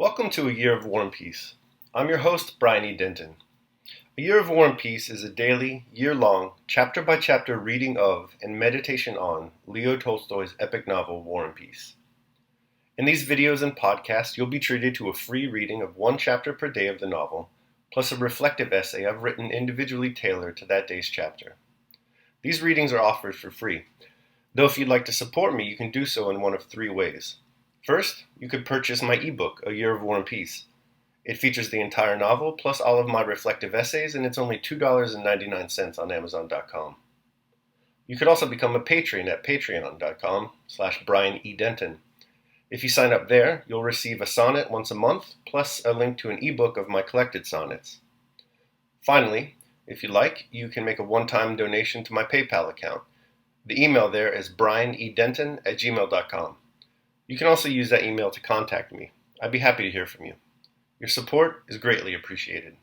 Welcome to A Year of War and Peace. I'm your host, Brian E. Denton. A Year of War and Peace is a daily, year-long, chapter-by-chapter reading of and meditation on Leo Tolstoy's epic novel, War and Peace. In these videos and podcasts, you'll be treated to a free reading of one chapter per day of the novel, plus a reflective essay I've written individually tailored to that day's chapter. These readings are offered for free, though if you'd like to support me, you can do so in one of three ways. First, you could purchase my ebook, A Year of War and Peace. It features the entire novel, plus all of my reflective essays, and it's only $2.99 on Amazon.com. You could also become a patron at patreon.com/BrianEDenton. If you sign up there, you'll receive a sonnet once a month, plus a link to an ebook of my collected sonnets. Finally, if you like, you can make a one-time donation to my PayPal account. The email there is brianedenton@gmail.com. You can also use that email to contact me. I'd be happy to hear from you. Your support is greatly appreciated.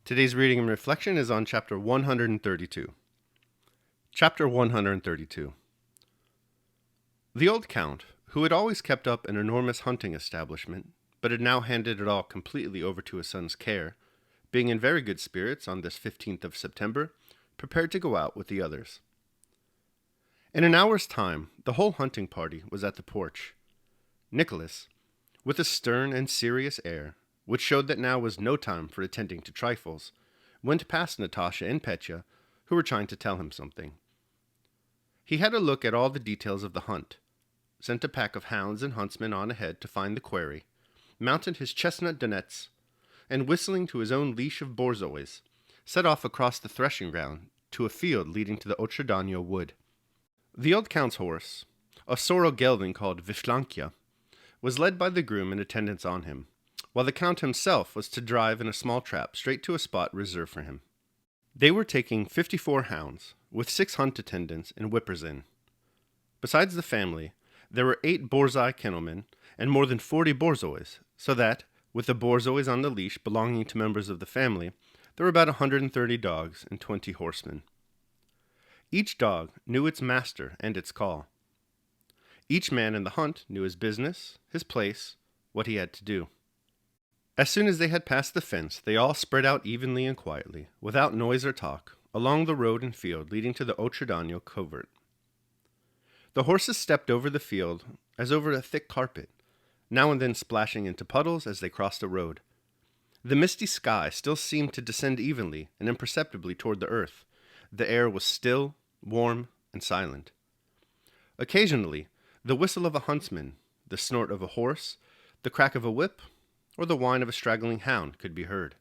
Today's reading and reflection is on Chapter 132. Chapter 132. The old Count, who had always kept up an enormous hunting establishment, but had now handed it all completely over to his son's care, being in very good spirits on this 15th of September, prepared to go out with the others. In an hour's time, the whole hunting party was at the porch. Nicholas, with a stern and serious air, which showed that now was no time for attending to trifles, went past Natasha and Petya, who were trying to tell him something. He had a look at all the details of the hunt, sent a pack of hounds and huntsmen on ahead to find the quarry, mounted his chestnut Donets, and whistling to his own leash of borzois, set off across the threshing ground to a field leading to the Otradano wood. The old Count's horse, a sorrel gelding called Vishlankia, was led by the groom in attendance on him, while the Count himself was to drive in a small trap straight to a spot reserved for him. They were taking 54 hounds, with 6 hunt attendants and whippers in. Besides the family, there were 8 borzoi kennelmen and more than 40 borzois, so that, with the borzois on the leash belonging to members of the family, there were about 130 dogs and 20 horsemen. Each dog knew its master and its call. Each man in the hunt knew his business, his place, what he had to do. As soon as they had passed the fence, they all spread out evenly and quietly, without noise or talk, along the road and field leading to the Otradano covert. The horses stepped over the field as over a thick carpet, now and then splashing into puddles as they crossed the road. The misty sky still seemed to descend evenly and imperceptibly toward the earth. The air was still, warm, and silent. Occasionally, the whistle of a huntsman, the snort of a horse, the crack of a whip, or the whine of a straggling hound could be heard.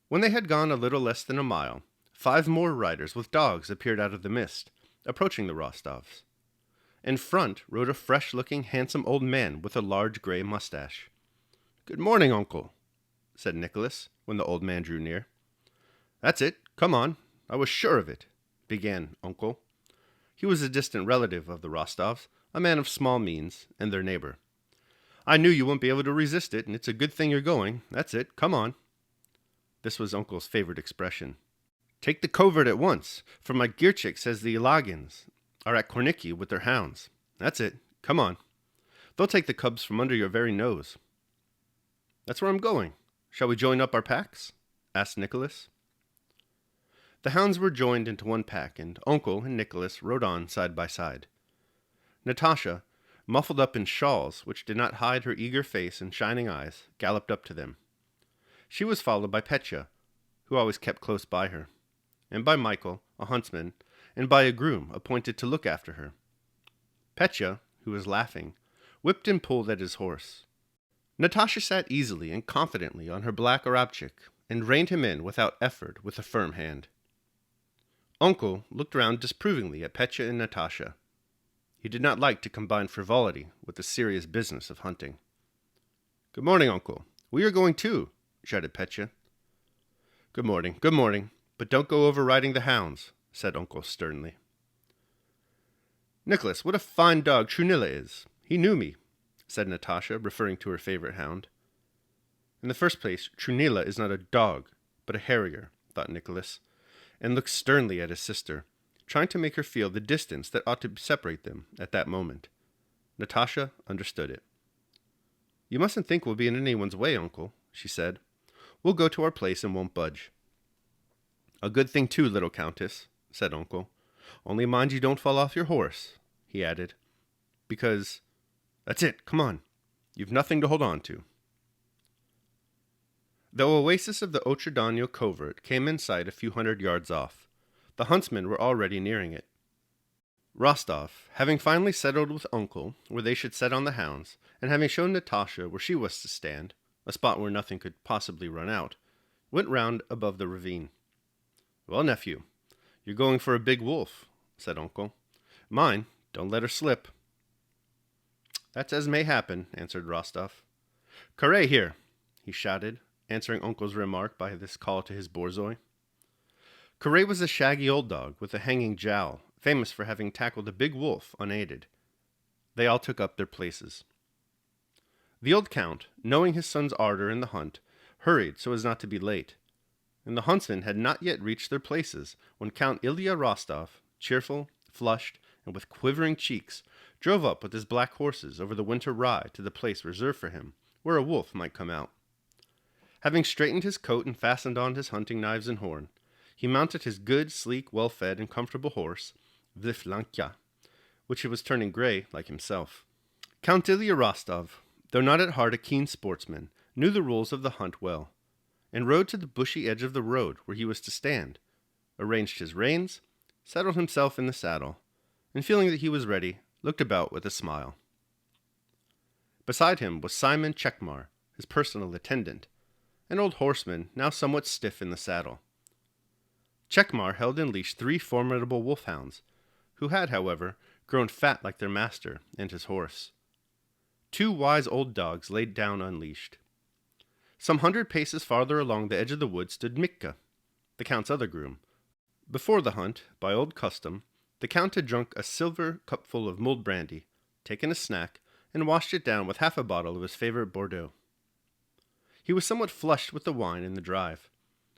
When they had gone a little less than a mile, 5 more riders with dogs appeared out of the mist, approaching the Rostovs. In front rode a fresh-looking, handsome old man with a large gray mustache. "Good morning, uncle," said Nicholas, when the old man drew near. "That's it. Come on. I was sure of it," began Uncle. He was a distant relative of the Rostovs, a man of small means, and their neighbor. "I knew you wouldn't be able to resist it, and it's a good thing you're going. That's it. Come on." This was Uncle's favorite expression. "Take the covert at once, for my Gierchik says the Ilagins are at Kornicki with their hounds. That's it. Come on. They'll take the cubs from under your very nose." "That's where I'm going. Shall we join up our packs?" asked Nicholas. The hounds were joined into one pack, and Uncle and Nicholas rode on side by side. Natasha, muffled up in shawls which did not hide her eager face and shining eyes, galloped up to them. She was followed by Petya, who always kept close by her, and by Michael, a huntsman, and by a groom appointed to look after her. Petya, who was laughing, whipped and pulled at his horse. Natasha sat easily and confidently on her black Arabchik, and reined him in without effort with a firm hand. Uncle looked round disapprovingly at Petya and Natasha. He did not like to combine frivolity with the serious business of hunting. "Good morning, Uncle. We are going too," shouted Petya. Good morning, but don't go overriding the hounds," said Uncle sternly. "Nicholas, what a fine dog Trunilla is. He knew me," said Natasha, referring to her favorite hound. "In the first place, Trunilla is not a dog, but a harrier," thought Nicholas, and looked sternly at his sister, trying to make her feel the distance that ought to separate them at that moment. Natasha understood it. You mustn't think we'll be in anyone's way, uncle, she said. We'll go to our place and won't budge. A good thing too, little countess, said uncle. Only mind you don't fall off your horse, he added, because... That's it, come on. You've nothing to hold on to. The oasis of the Otradano covert came in sight a few hundred yards off. The huntsmen were already nearing it. Rostov, having finally settled with uncle where they should set on the hounds, and having shown Natasha where she was to stand, a spot where nothing could possibly run out, went round above the ravine. Well, nephew, you're going for a big wolf, said uncle. Mind, don't let her slip. That's as may happen, answered Rostov. Karay here, he shouted, answering uncle's remark by this call to his borzoi. Karay was a shaggy old dog with a hanging jowl, famous for having tackled a big wolf unaided. They all took up their places. The old count, knowing his son's ardor in the hunt, hurried so as not to be late, and the huntsmen had not yet reached their places when Count Ilya Rostov, cheerful, flushed, and with quivering cheeks, drove up with his black horses over the winter rye to the place reserved for him, where a wolf might come out. Having straightened his coat and fastened on his hunting knives and horn, he mounted his good, sleek, well-fed, and comfortable horse, Viflankia, which was turning gray like himself. Count Ilya Rostov, though not at heart a keen sportsman, knew the rules of the hunt well, and rode to the bushy edge of the road where he was to stand, arranged his reins, settled himself in the saddle, and feeling that he was ready, looked about with a smile. Beside him was Simon Chekmar, his personal attendant, an old horseman now somewhat stiff in the saddle. Chekmar held in leash 3 formidable wolfhounds, who had, however, grown fat like their master and his horse. 2 wise old dogs laid down unleashed. Some 100 paces farther along the edge of the wood stood Mitka, the count's other groom. Before the hunt, by old custom, the count had drunk a silver cupful of mulled brandy, taken a snack, and washed it down with half a bottle of his favorite Bordeaux. He was somewhat flushed with the wine and the drive.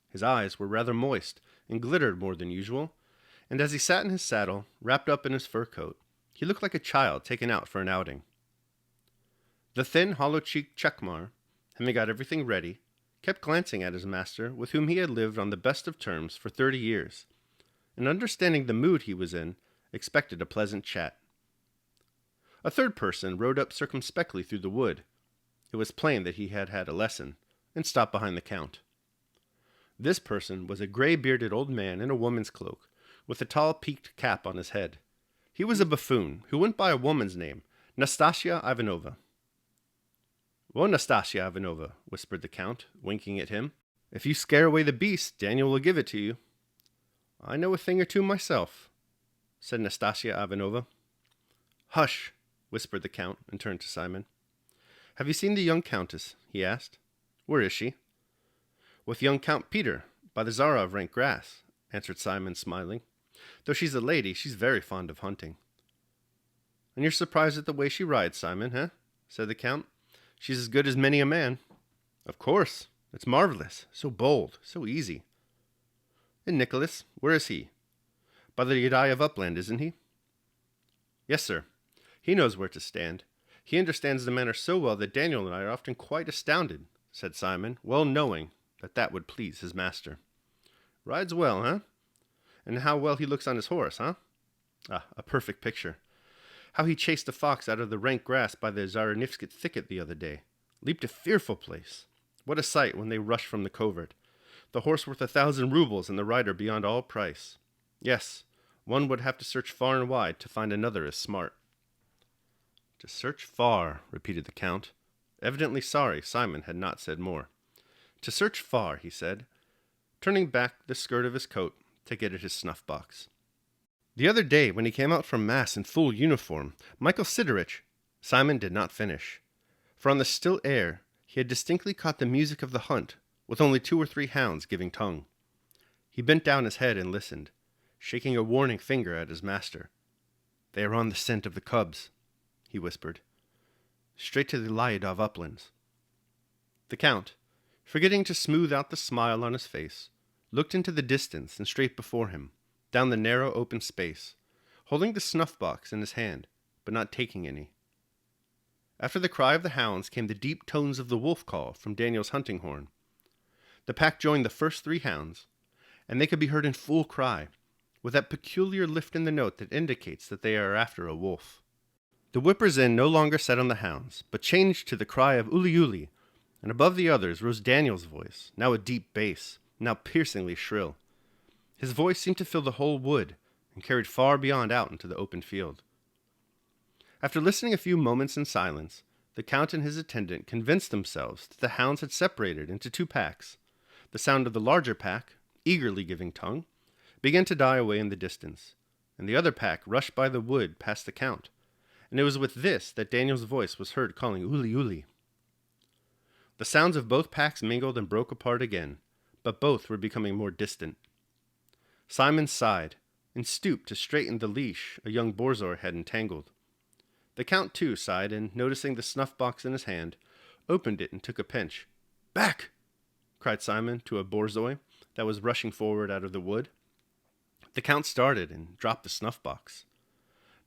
His eyes were rather moist and glittered more than usual, and as he sat in his saddle, wrapped up in his fur coat, he looked like a child taken out for an outing. The thin, hollow-cheeked Chekmar, having got everything ready, kept glancing at his master, with whom he had lived on the best of terms for 30 years, and understanding the mood he was in, expected a pleasant chat. A third person rode up circumspectly through the wood. It was plain that he had had a lesson, and stopped behind the count. This person was a gray-bearded old man in a woman's cloak, with a tall peaked cap on his head. He was a buffoon, who went by a woman's name, Nastasia Ivanova. Well, Nastasia Ivanova, whispered the count, winking at him, if you scare away the beast, Daniel will give it to you. I know a thing or two myself, said Nastasia Ivanova. Hush, whispered the count, and turned to Simon. Have you seen the young countess? He asked. Where is she? With young Count Peter, by the Zara of rank grass, answered Simon, smiling. Though she's a lady, she's very fond of hunting. And you're surprised at the way she rides, Simon, eh? Said the count. She's as good as many a man. Of course. It's marvelous. So bold. So easy. And Nicholas, where is he? By the Yadai of Upland, isn't he? Yes, sir. He knows where to stand. He understands the manner so well that Daniel and I are often quite astounded, said Simon, well knowing that that would please his master. Rides well, huh? And how well he looks on his horse, huh? Ah, a perfect picture. How he chased a fox out of the rank grass by the Zaranivsky thicket the other day. Leaped a fearful place. What a sight when they rushed from the covert. The horse worth 1,000 rubles and the rider beyond all price. Yes, one would have to search far and wide to find another as smart. To search far, repeated the count, evidently sorry Simon had not said more. To search far, he said, turning back the skirt of his coat to get at his snuff-box. The other day, when he came out from mass in full uniform, Michael Sidorich, Simon did not finish. For on the still air, he had distinctly caught the music of the hunt, with only 2 or 3 hounds giving tongue. He bent down his head and listened, shaking a warning finger at his master. They are on the scent of the cubs, he whispered. Straight to the Lyadov uplands. The count, forgetting to smooth out the smile on his face, looked into the distance and straight before him, down the narrow open space, holding the snuff-box in his hand, but not taking any. After the cry of the hounds came the deep tones of the wolf call from Daniel's hunting horn. The pack joined the first 3 hounds, and they could be heard in full cry, with that peculiar lift in the note that indicates that they are after a wolf. The whippers in no longer sat on the hounds, but changed to the cry of uli uli, and above the others rose Daniel's voice, now a deep bass, now piercingly shrill. His voice seemed to fill the whole wood, and carried far beyond out into the open field. After listening a few moments in silence, the Count and his attendant convinced themselves that the hounds had separated into 2 packs. The sound of the larger pack, eagerly giving tongue, began to die away in the distance, and the other pack rushed by the wood past the Count, and it was with this that Daniel's voice was heard calling uli uli. The sounds of both packs mingled and broke apart again, but both were becoming more distant. Simon sighed, and stooped to straighten the leash a young borzoi had entangled. The Count too sighed, and noticing the snuff-box in his hand, opened it and took a pinch. "Back!" cried Simon to a borzoi that was rushing forward out of the wood. The Count started and dropped the snuff-box.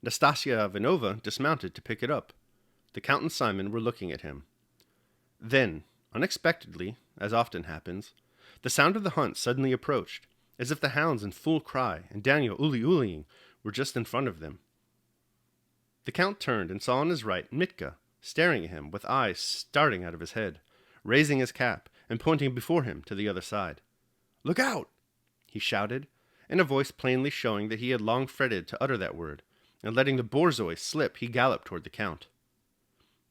Nastasia Ivanovna dismounted to pick it up. The Count and Simon were looking at him. Then, unexpectedly, as often happens, the sound of the hunt suddenly approached, as if the hounds in full cry and Daniel uli-uliing were just in front of them. The Count turned and saw on his right Mitka, staring at him with eyes starting out of his head, raising his cap and pointing before him to the other side. "Look out!" he shouted, in a voice plainly showing that he had long fretted to utter that word, and letting the borzoi slip, he galloped toward the Count.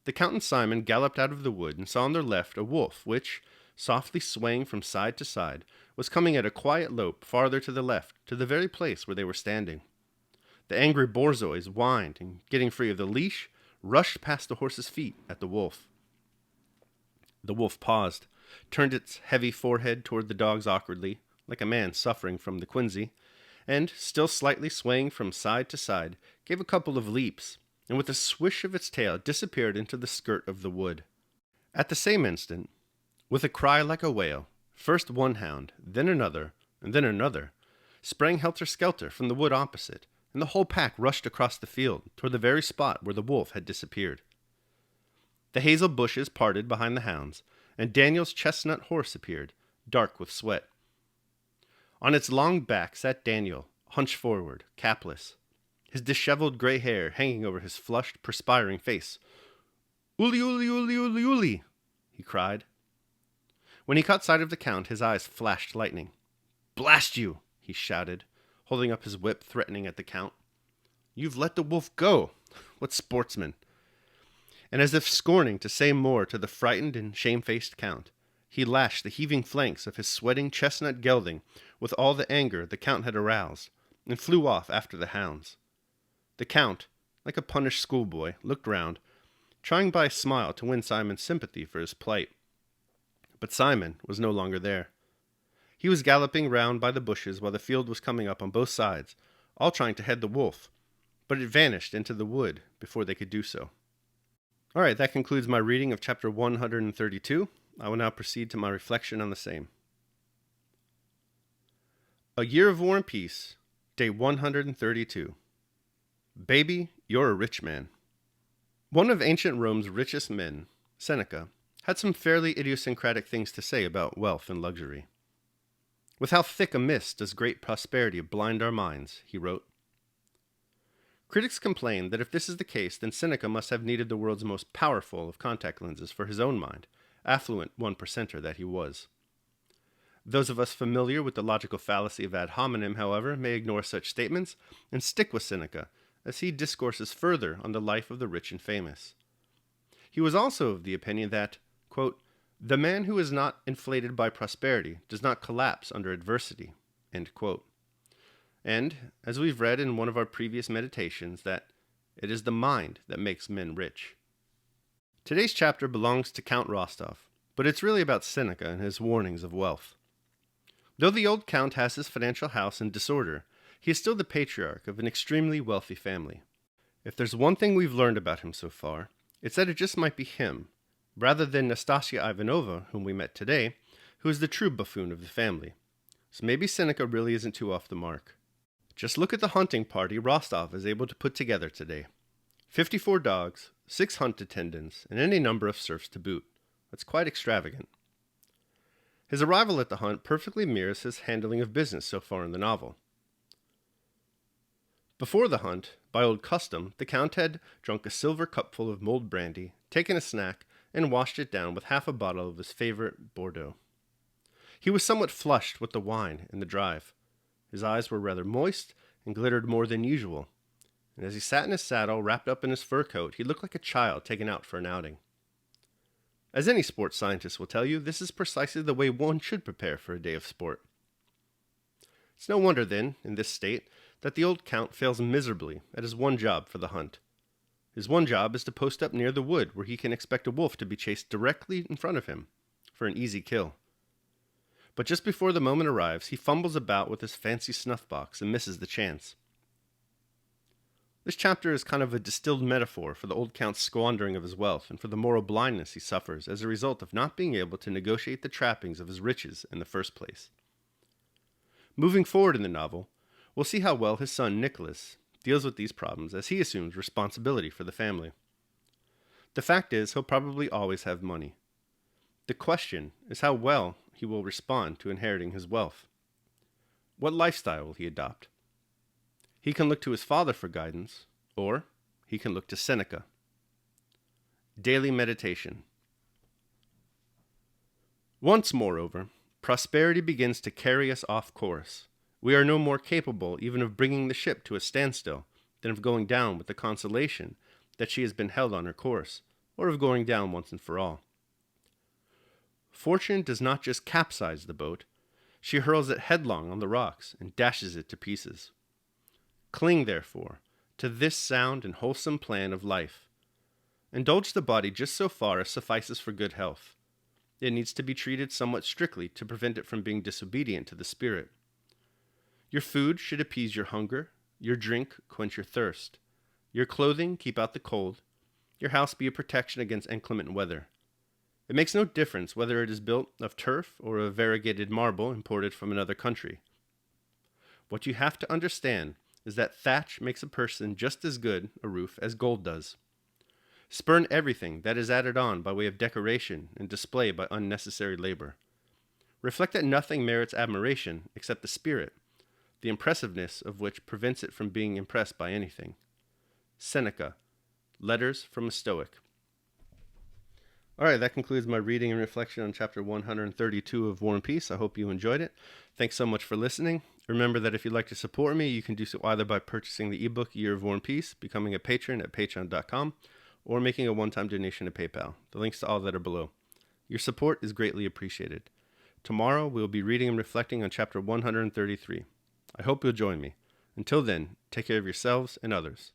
The Count and Simon galloped out of the wood and saw on their left a wolf which, softly swaying from side to side, was coming at a quiet lope farther to the left, to the very place where they were standing. The angry borzois whined, and getting free of the leash, rushed past the horse's feet at the wolf. The wolf paused, turned its heavy forehead toward the dogs awkwardly, like a man suffering from the quinsy, and, still slightly swaying from side to side, gave a couple of leaps, and with a swish of its tail disappeared into the skirt of the wood. At the same instant, with a cry like a wail, first one hound, then another, and then another, sprang helter-skelter from the wood opposite, and the whole pack rushed across the field toward the very spot where the wolf had disappeared. The hazel bushes parted behind the hounds, and Daniel's chestnut horse appeared, dark with sweat. On its long back sat Daniel, hunched forward, capless, his disheveled gray hair hanging over his flushed, perspiring face. "Uli, uli, uli, uli, uli!" he cried. When he caught sight of the Count, his eyes flashed lightning. "Blast you!" he shouted, holding up his whip threatening at the Count. "You've let the wolf go! What sportsman!" And as if scorning to say more to the frightened and shamefaced Count, he lashed the heaving flanks of his sweating chestnut gelding with all the anger the Count had aroused, and flew off after the hounds. The Count, like a punished schoolboy, looked round, trying by a smile to win Simon's sympathy for his plight. But Simon was no longer there. He was galloping round by the bushes while the field was coming up on both sides, all trying to head the wolf, but it vanished into the wood before they could do so. All right, that concludes my reading of chapter 132. I will now proceed to my reflection on the same. A Year of War and Peace, day 132. Baby, you're a rich man. One of ancient Rome's richest men, Seneca, had some fairly idiosyncratic things to say about wealth and luxury. "With how thick a mist does great prosperity blind our minds," he wrote. Critics complain that if this is the case, then Seneca must have needed the world's most powerful of contact lenses for his own mind, affluent one-percenter that he was. Those of us familiar with the logical fallacy of ad hominem, however, may ignore such statements and stick with Seneca, as he discourses further on the life of the rich and famous. He was also of the opinion that, quote, "the man who is not inflated by prosperity does not collapse under adversity," end quote. And, as we've read in one of our previous meditations, that it is the mind that makes men rich. Today's chapter belongs to Count Rostov, but it's really about Seneca and his warnings of wealth. Though the old Count has his financial house in disorder, he is still the patriarch of an extremely wealthy family. If there's one thing we've learned about him so far, it's that it just might be him, rather than Nastasia Ivanovna, whom we met today, who is the true buffoon of the family. So maybe Seneca really isn't too off the mark. Just look at the hunting party Rostov is able to put together today. 54 dogs, 6 hunt attendants, and any number of serfs to boot. That's quite extravagant. His arrival at the hunt perfectly mirrors his handling of business so far in the novel. Before the hunt, by old custom, the Count had drunk a silver cupful of mulled brandy, taken a snack, and washed it down with half a bottle of his favorite Bordeaux. He was somewhat flushed with the wine and the drive. His eyes were rather moist and glittered more than usual, and as he sat in his saddle, wrapped up in his fur coat, he looked like a child taken out for an outing. As any sports scientist will tell you, this is precisely the way one should prepare for a day of sport. It's no wonder, then, in this state, that the old Count fails miserably at his one job for the hunt. His one job is to post up near the wood where he can expect a wolf to be chased directly in front of him for an easy kill. But just before the moment arrives, he fumbles about with his fancy snuff box and misses the chance. This chapter is kind of a distilled metaphor for the old Count's squandering of his wealth and for the moral blindness he suffers as a result of not being able to negotiate the trappings of his riches in the first place. Moving forward in the novel, we'll see how well his son Nicholas deals with these problems as he assumes responsibility for the family. The fact is, he'll probably always have money. The question is how well he will respond to inheriting his wealth. What lifestyle will he adopt? He can look to his father for guidance, or he can look to Seneca. Daily meditation. Once, moreover, prosperity begins to carry us off course. We are no more capable even of bringing the ship to a standstill than of going down with the consolation that she has been held on her course, or of going down once and for all. Fortune does not just capsize the boat, she hurls it headlong on the rocks and dashes it to pieces. Cling, therefore, to this sound and wholesome plan of life. Indulge the body just so far as suffices for good health. It needs to be treated somewhat strictly to prevent it from being disobedient to the spirit. Your food should appease your hunger, your drink quench your thirst, your clothing keep out the cold, your house be a protection against inclement weather. It makes no difference whether it is built of turf or of variegated marble imported from another country. What you have to understand is that thatch makes a person just as good a roof as gold does. Spurn everything that is added on by way of decoration and display by unnecessary labor. Reflect that nothing merits admiration except the spirit, the impressiveness of which prevents it from being impressed by anything. Seneca, Letters from a Stoic. All right, that concludes my reading and reflection on chapter 132 of War and Peace. I hope you enjoyed it. Thanks so much for listening. Remember that if you'd like to support me, you can do so either by purchasing the ebook Year of War and Peace, becoming a patron at patreon.com, or making a one-time donation to PayPal. The links to all that are below. Your support is greatly appreciated. Tomorrow, we will be reading and reflecting on chapter 133. I hope you'll join me. Until then, take care of yourselves and others.